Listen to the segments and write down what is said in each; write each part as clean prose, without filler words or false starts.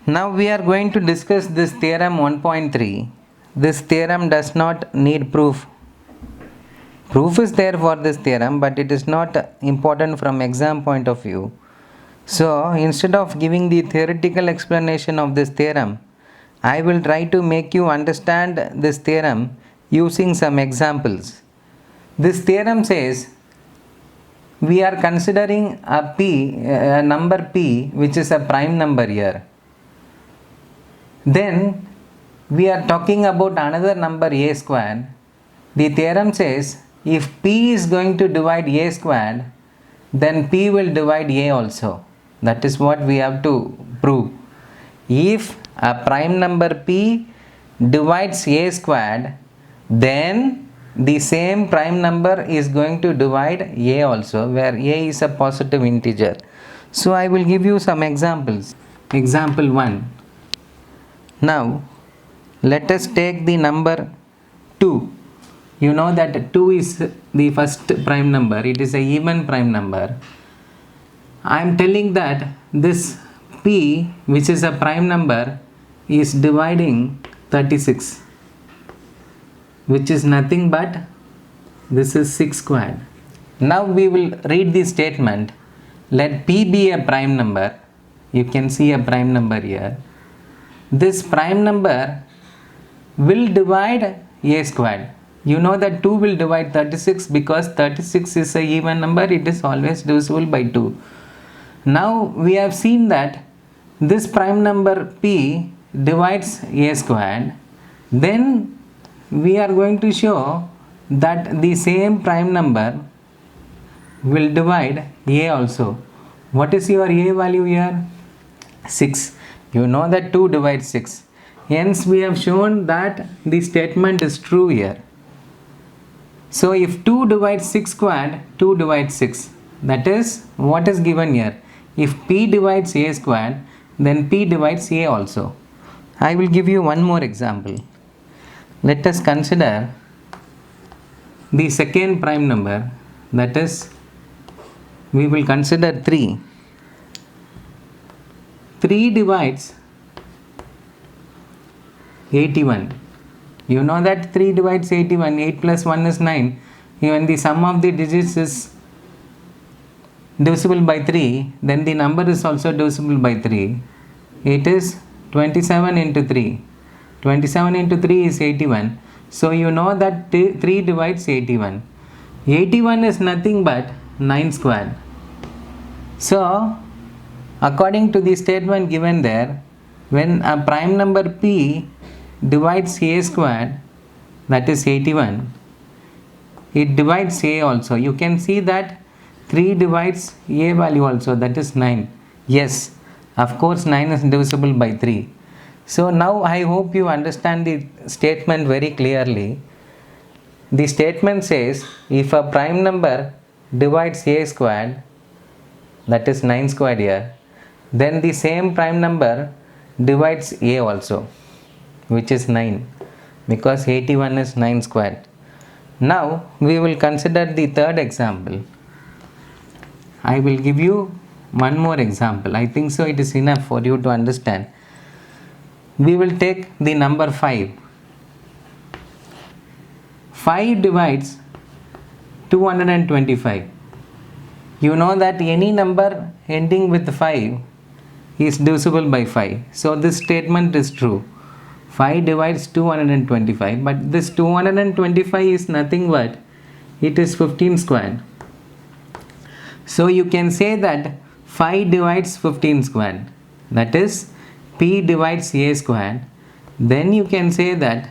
Now we are going to discuss this theorem 1.3. This theorem does not need proof. Proof is there for this theorem, but it is not important from exam point of view. So instead of giving the theoretical explanation of this theorem, I will try to make you understand this theorem using some examples. This theorem says we are considering a number p which is a prime number here. Then we are talking about another number a squared. The theorem says if p is going to divide a squared, then p will divide a also. That is what we have to prove. If a prime number p divides a squared, then the same prime number is going to divide a also, where a is a positive integer. So I will give you some examples. Example 1. Now let us take the number 2. You know that 2 is the first prime number. It is a even prime number. I am telling that this p, which is a prime number, is dividing 36, which is nothing but this is 6 squared. Now we will read the statement. Let p be a prime number. You can see a prime number here. This prime number will divide a squared. You know that 2 will divide 36 because 36 is a even number. It is always divisible by 2. Now we have seen that this prime number p divides a squared. Then we are going to show that the same prime number will divide a also. What is your a value here? 6. You know that 2 divides 6. Hence we have shown that the statement is true here. So if 2 divides 6 squared, 2 divides 6. That is what is given here. If p divides a squared, then p divides a also. I will give you one more example. Let us consider the second prime number, that is, we will consider 3. 3 divides 81. You know that 3 divides 81. 8 plus 1 is 9. Even the sum of the digits is divisible by 3, then the number is also divisible by 3. It is 27 into 3. 27 into 3 is 81. So you know that 3 divides 81. 81 is nothing but 9 squared. So according to the statement given there, when a prime number p divides a squared, that is 81, it divides a also. You can see that 3 divides a value also, that is 9. Yes, of course 9 is divisible by 3. So now I hope you understand the statement very clearly. The statement says if a prime number divides a squared, that is 9 squared here, then the same prime number divides a also, which is 9, because 81 is 9 squared. Now we will consider the third example. I will give you one more example. I think so it is enough for you to understand. We will take the number 5. 5 divides 225. You know that any number ending with 5 is divisible by 5. So this statement is true. 5 divides 225, but this 225 is nothing but it is 15 squared. So you can say that 5 divides 15 squared, that is p divides a squared. Then you can say that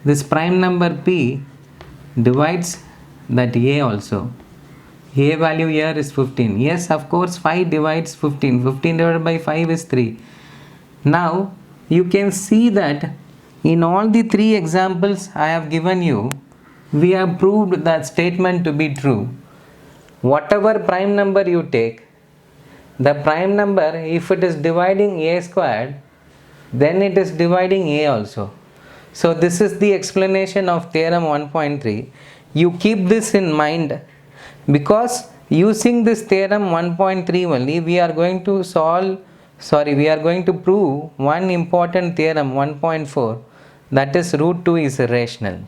this prime number p divides that a also. A value here is 15. Yes, of course 5 divides 15. 15 divided by 5 is 3. Now you can see that in all the 3 examples I have given you, we have proved that statement to be true. Whatever prime number you take, the prime number, if it is dividing a squared, then it is dividing a also. So this is the explanation of theorem 1.3. You keep this in mind, because using this theorem 1.3 only we are going to solve Sorry, we are going to prove one important theorem 1.4, that is root 2 is irrational.